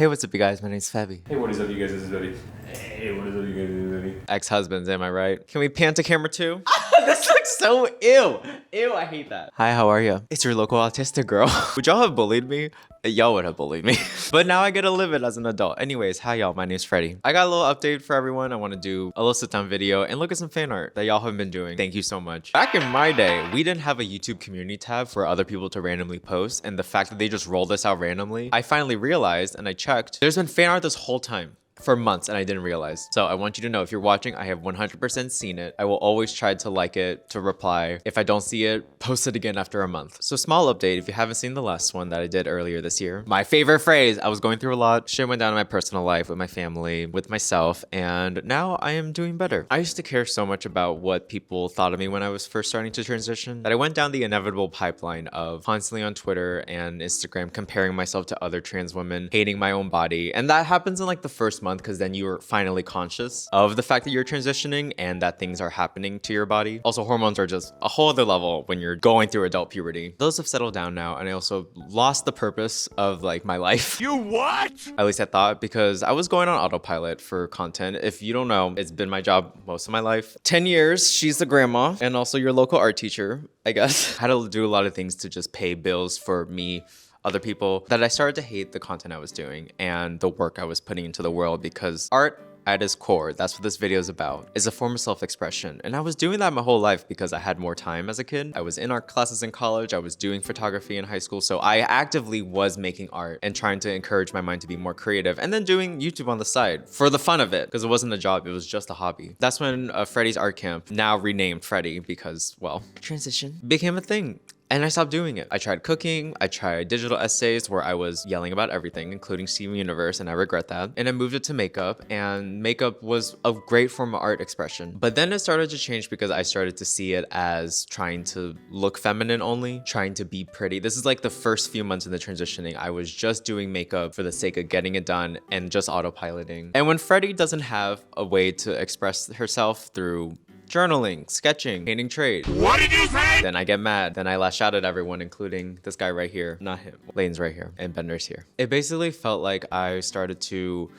Hey, what's up, you guys? My name's Febby. Hey, what is up, you guys? This is Freddie. Hey, what is up, you guys? This is Freddie. Ex-husbands, am I right? Can we pan to camera too? This looks so ew. Ew, I hate that. Hi, how are you? It's your local autistic girl. Would y'all have bullied me? Y'all would have bullied me. But now I get to live it as an adult. Anyways, hi y'all, my name's Freddie. I got a little update for everyone. I want to do a little sit-down video and look at some fan art that y'all have been doing. Thank you so much. Back in my day, we didn't have a YouTube community tab for other people to randomly post, and the fact that they just rolled this out randomly, I finally realized, and I checked, there's been fan art this whole time. For months, and I didn't realize. So I want you to know, if you're watching, I have 100% seen it. I will always try to like it, to reply. If I don't see it, post it again after a month. So small update, if you haven't seen the last one that I did earlier this year. My favorite phrase, I was going through a lot. Shit went down in my personal life, with my family, with myself, and now I am doing better. I used to care so much about what people thought of me when I was first starting to transition that I went down the inevitable pipeline of constantly on Twitter and Instagram comparing myself to other trans women, hating my own body. And that happens in like the first month, because then you're finally conscious of the fact that you're transitioning and that things are happening to your body. Also, hormones are just a whole other level when you're going through adult puberty. Those have settled down now, and I also lost the purpose of like my life. You what? At least I thought, because I was going on autopilot for content. If you don't know, it's been my job most of my life. 10 years, she's the grandma, and also your local art teacher, I guess. I had to do a lot of things to just pay bills for me, other people, that I started to hate the content I was doing and the work I was putting into the world, because art at its core, that's what this video is about, is a form of self-expression. And I was doing that my whole life because I had more time as a kid. I was in art classes in college, I was doing photography in high school, so I actively was making art and trying to encourage my mind to be more creative, and then doing YouTube on the side for the fun of it, because it wasn't a job, it was just a hobby. That's when Freddie's art camp, now renamed Freddie because, well, transition, became a thing. And I stopped doing it. I tried cooking, I tried digital essays where I was yelling about everything, including Steven Universe, and I regret that. And I moved it to makeup, and makeup was a great form of art expression. But then it started to change because I started to see it as trying to look feminine only, trying to be pretty. This is like the first few months in the transitioning. I was just doing makeup for the sake of getting it done and just autopiloting. And when Freddie doesn't have a way to express herself through journaling, sketching, painting trade, What did you say? then I get mad. Then I lash out at everyone, including this guy right here. Not him. Lane's right here. And Bender's here. It basically felt like I started to...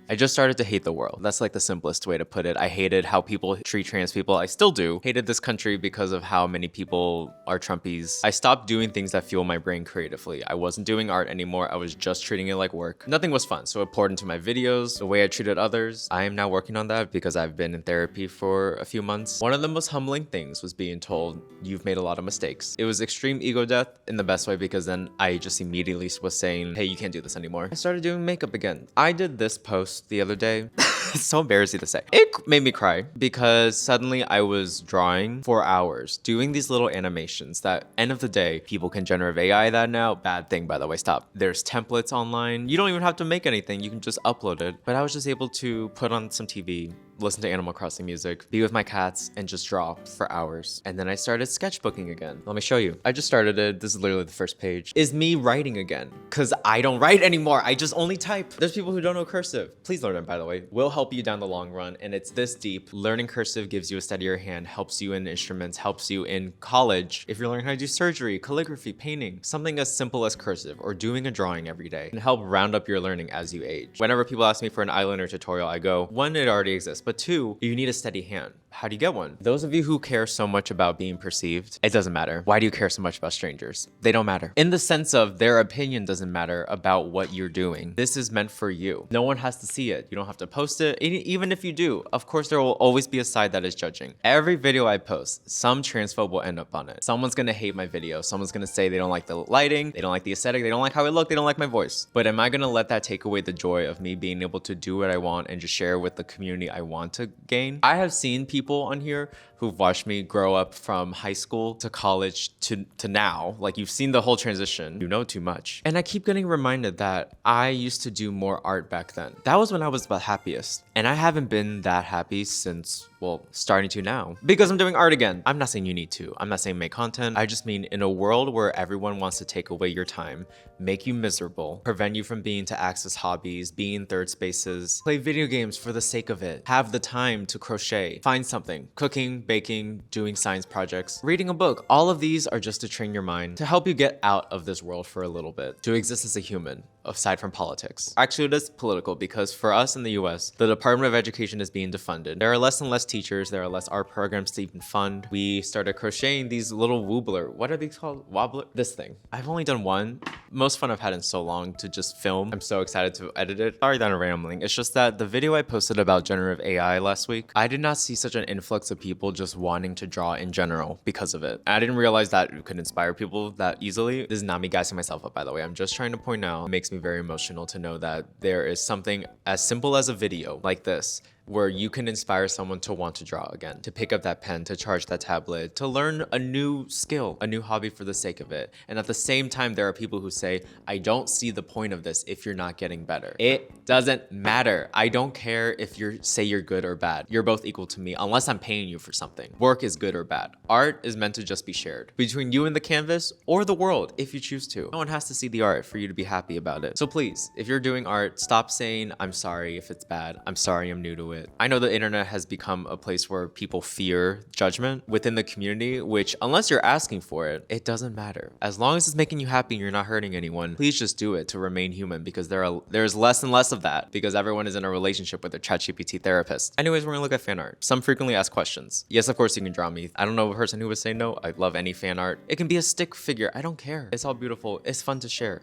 I just started to hate the world. That's like the simplest way to put it. I hated how people treat trans people. I still do. Hated this country because of how many people are Trumpies. I stopped doing things that fuel my brain creatively. I wasn't doing art anymore. I was just treating it like work. Nothing was fun, so it poured into my videos, the way I treated others. I am now working on that because I've been in therapy for a few months. One of the most humbling things was being told, you've made a lot of mistakes. It was extreme ego death in the best way, because then I just immediately was saying, hey, you can't do this anymore. I started doing makeup again. I did this post the other day. It's so embarrassing to say. It made me cry because suddenly I was drawing for hours, doing these little animations that, end of the day, people can generate AI that now. Bad thing, by the way, stop. There's templates online. You don't even have to make anything. You can just upload it. But I was just able to put on some TV, listen to Animal Crossing music, be with my cats, and just draw for hours. And then I started sketchbooking again. Let me show you. I just started it. This is literally the first page. Is me writing again, because I don't write anymore. I just only type. There's people who don't know cursive. Please learn it, by the way. Will help you down the long run, and it's this deep. Learning cursive gives you a steadier hand, helps you in instruments, helps you in college. If you're learning how to do surgery, calligraphy, painting, something as simple as cursive or doing a drawing every day can help round up your learning as you age. Whenever people ask me for an eyeliner tutorial, I go, one, it already exists. But two, you need a steady hand. How do you get one? Those of you who care so much about being perceived, it doesn't matter. Why do you care so much about strangers? They don't matter. In the sense of their opinion doesn't matter about what you're doing. This is meant for you. No one has to see it. You don't have to post it. Even if you do, of course, there will always be a side that is judging. Every video I post, some transphobe will end up on it. Someone's gonna hate my video. Someone's gonna say they don't like the lighting, they don't like the aesthetic, they don't like how I look, they don't like my voice. But am I gonna let that take away the joy of me being able to do what I want and just share with the community I want to gain? I have seen people on here who've watched me grow up from high school to college to now. Like, you've seen the whole transition. You know too much. And I keep getting reminded that I used to do more art back then. That was when I was the happiest. And I haven't been that happy since Well, starting to now. Because I'm doing art again. I'm not saying you need to. I'm not saying make content. I just mean in a world where everyone wants to take away your time, make you miserable, prevent you from being to access hobbies, be in third spaces, play video games for the sake of it, have the time to crochet, find something, cooking, baking, doing science projects, reading a book. All of these are just to train your mind, to help you get out of this world for a little bit, to exist as a human, aside from politics. Actually, it is political because for us in the US, the Department of Education is being defunded. There are less and less teachers, there are less art programs to even fund. We started crocheting these little wobbler. What are these called? Wobbler? This thing. I've only done one. Most fun I've had in so long to just film. I'm so excited to edit it. Sorry that I'm rambling. It's just that the video I posted about generative AI last week, I did not see such an influx of people just wanting to draw in general because of it. I didn't realize that it could inspire people that easily. This is not me gassing myself up, by the way. I'm just trying to point out, it makes me very emotional to know that there is something as simple as a video like this where you can inspire someone to want to draw again, to pick up that pen, to charge that tablet, to learn a new skill, a new hobby for the sake of it. And at the same time, there are people who say, I don't see the point of this if you're not getting better. It doesn't matter. I don't care if you say you're good or bad. You're both equal to me unless I'm paying you for something. Work is good or bad. Art is meant to just be shared between you and the canvas or the world if you choose to. No one has to see the art for you to be happy about it. So please, if you're doing art, stop saying, I'm sorry if it's bad. I'm sorry I'm new to it. I know the internet has become a place where people fear judgment within the community, which unless you're asking for it, it doesn't matter. As long as it's making you happy and you're not hurting anyone, please just do it to remain human because there's less and less of that because everyone is in a relationship with their ChatGPT therapist. Anyways, we're gonna look at fan art. Some frequently asked questions. Yes, of course you can draw me. I don't know a person who would say no. I love any fan art. It can be a stick figure. I don't care. It's all beautiful. It's fun to share.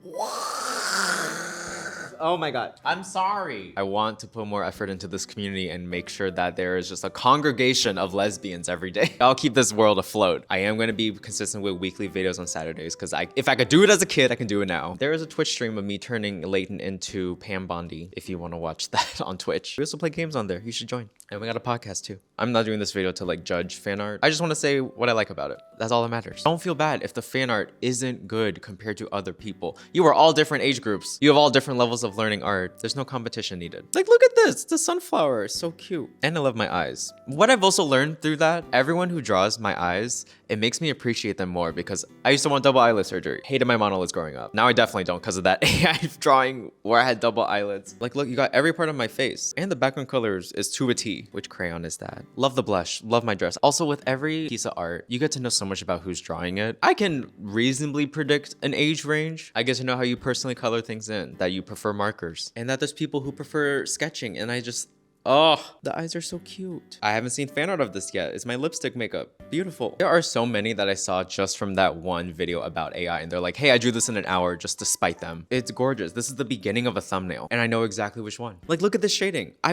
Oh my God. I'm sorry. I want to put more effort into this community and make sure that there is just a congregation of lesbians every day. I'll keep this world afloat. I am going to be consistent with weekly videos on Saturdays because if I could do it as a kid, I can do it now. There is a Twitch stream of me turning Leighton into Pam Bondi if you want to watch that on Twitch. We also play games on there. You should join. And we got a podcast too. I'm not doing this video to like judge fan art. I just want to say what I like about it. That's all that matters. Don't feel bad if the fan art isn't good compared to other people. You are all different age groups. You have all different levels of learning art. There's no competition needed. Like, look at this. The sunflower is so cute. And I love my eyes. What I've also learned through that, everyone who draws my eyes, it makes me appreciate them more because I used to want double eyelid surgery. Hated my monolids growing up. Now I definitely don't because of that AI drawing where I had double eyelids. Like, look, you got every part of my face. And the background colors is to a T. Which crayon is that? Love the blush. Love my dress. Also, with every piece of art, you get to know so much about who's drawing it. I can reasonably predict an age range. I get to know how you personally color things in, that you prefer markers, and that there's people who prefer sketching, and I just... Oh, the eyes are so cute. I haven't seen fan art of this yet. It's my lipstick makeup. Beautiful. There are so many that I saw just from that one video about AI and they're like, hey, I drew this in an hour just to spite them. It's gorgeous. This is the beginning of a thumbnail and I know exactly which one. Like, look at this shading. I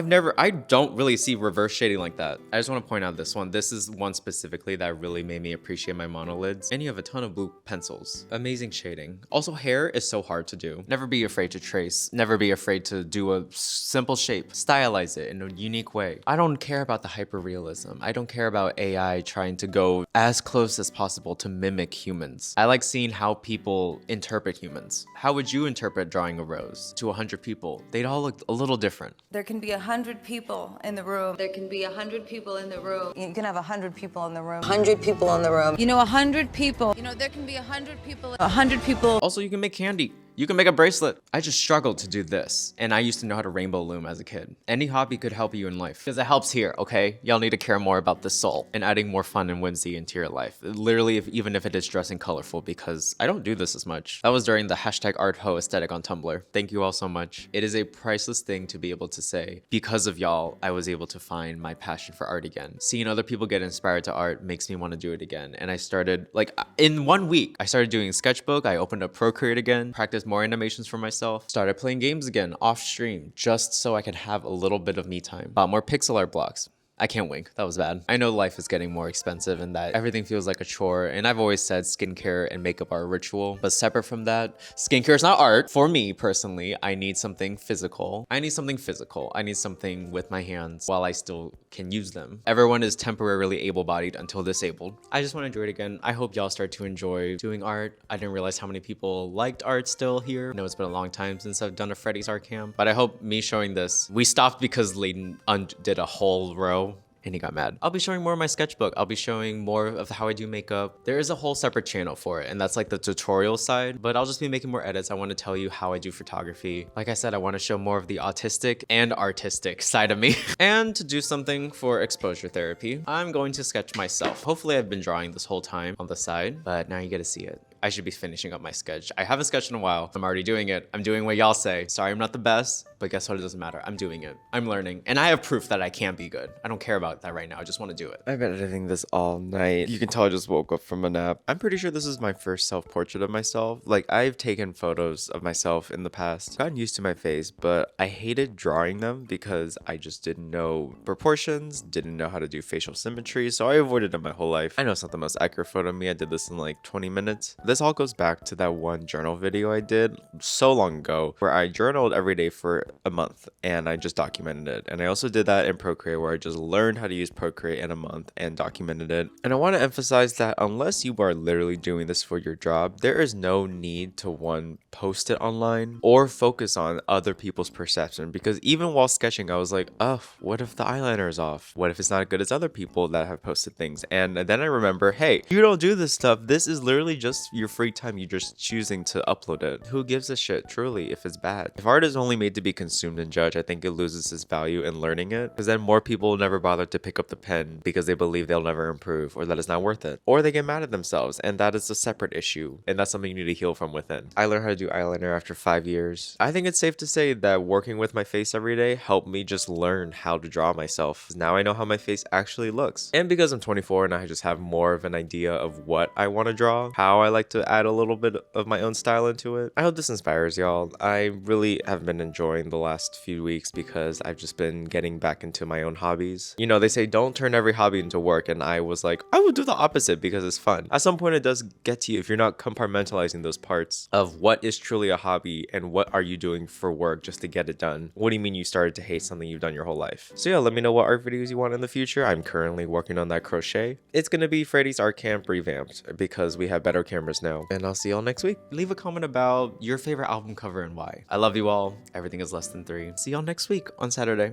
don't really see reverse shading like that. I just want to point out this one. This is one specifically that really made me appreciate my monolids. And you have a ton of blue pencils. Amazing shading. Also, hair is so hard to do. Never be afraid to trace. Never be afraid to do a simple shape. Stylize it in a unique way. I don't care about the hyper-realism. I don't care about AI trying to go as close as possible to mimic humans. I like seeing how people interpret humans. How would you interpret drawing a rose to 100 people? They'd all look a little different. There can be 100 people in the room. There can be 100 people in the room. You can have 100 people in the room. 100 people in the room. You know, 100 people. You know, there can be 100 people. 100 people. Also, you can make candy. You can make a bracelet. I just struggled to do this. And I used to know how to rainbow loom as a kid. Any hobby could help you in life. Because it helps here, okay? Y'all need to care more about the soul and adding more fun and whimsy into your life. Literally, even if it is dressing colorful, because I don't do this as much. That was during the hashtag #ArtHo aesthetic on Tumblr. Thank you all so much. It is a priceless thing to be able to say, because of y'all, I was able to find my passion for art again. Seeing other people get inspired to art makes me want to do it again. And I started, like, in 1 week, I started doing sketchbook. I opened up Procreate again, practiced more animations for myself, started playing games again off stream just so I could have a little bit of me time. Bought more pixel art blocks. I can't wink. That was bad. I know life is getting more expensive and that everything feels like a chore. And I've always said skincare and makeup are a ritual. But separate from that, skincare is not art. For me personally, I need something physical. I need something with my hands while I still can use them. Everyone is temporarily able-bodied until disabled. I just want to enjoy it again. I hope y'all start to enjoy doing art. I didn't realize how many people liked art still here. I know it's been a long time since I've done a Freddie's art cam, but I hope me showing this, we stopped because Leighton did a whole row And he got mad. I'll be showing more of my sketchbook. I'll be showing more of how I do makeup. There is a whole separate channel for it, and that's like the tutorial side, but I'll just be making more edits. I want to tell you how I do photography. Like I said, I want to show more of the autistic and artistic side of me. And to do something for exposure therapy, I'm going to sketch myself. Hopefully I've been drawing this whole time on the side, but now you get to see it. I should be finishing up my sketch. I haven't sketched in a while. I'm already doing it. I'm doing what y'all say. Sorry, I'm not the best, but guess what? It doesn't matter. I'm doing it. I'm learning. And I have proof that I can be good. I don't care about that right now. I just want to do it. I've been editing this all night. You can tell I just woke up from a nap. I'm pretty sure this is my first self-portrait of myself. Like, I've taken photos of myself in the past. I've gotten used to my face, but I hated drawing them because I just didn't know proportions, didn't know how to do facial symmetry, so I avoided them my whole life. I know it's not the most accurate photo of me. I did this in like 20 minutes. This all goes back to that one journal video I did so long ago where I journaled every day for a month and I just documented it. And I also did that in Procreate where I just learned how to use Procreate in a month and documented it. And I want to emphasize that unless you are literally doing this for your job, there is no need to post it online or focus on other people's perception, because even while sketching I was like, oh, what if the eyeliner is off? What if it's not as good as other people that have posted things? And then I remember, hey, you don't do this stuff. This is literally just your free time. You're just choosing to upload it. Who gives a shit truly if it's bad? If art is only made to be consumed and judged, I think it loses its value in learning it, because then more people will never bother to pick up the pen because they believe they'll never improve or that it's not worth it, or they get mad at themselves, and that is a separate issue, and that's something you need to heal from within. I learned how to do eyeliner after 5 years. I think it's safe to say that working with my face every day helped me just learn how to draw myself. Now I know how my face actually looks, and because I'm 24 and I just have more of an idea of what I want to draw, how I like to add a little bit of my own style into it. I hope this inspires y'all. I really have been enjoying the last few weeks because I've just been getting back into my own hobbies. You know, they say don't turn every hobby into work, and I was like, I would do the opposite because it's fun. At some point it does get to you if you're not compartmentalizing those parts of what is truly a hobby and what are you doing for work just to get it done. What do you mean you started to hate something you've done your whole life? So yeah, let me know what art videos you want in the future. I'm currently working on that crochet. It's gonna be Freddie's art camp revamped because we have better cameras now. And I'll see y'all next week. Leave a comment about your favorite album cover and why. I love you all. Everything is less than 3. See y'all next week on Saturday.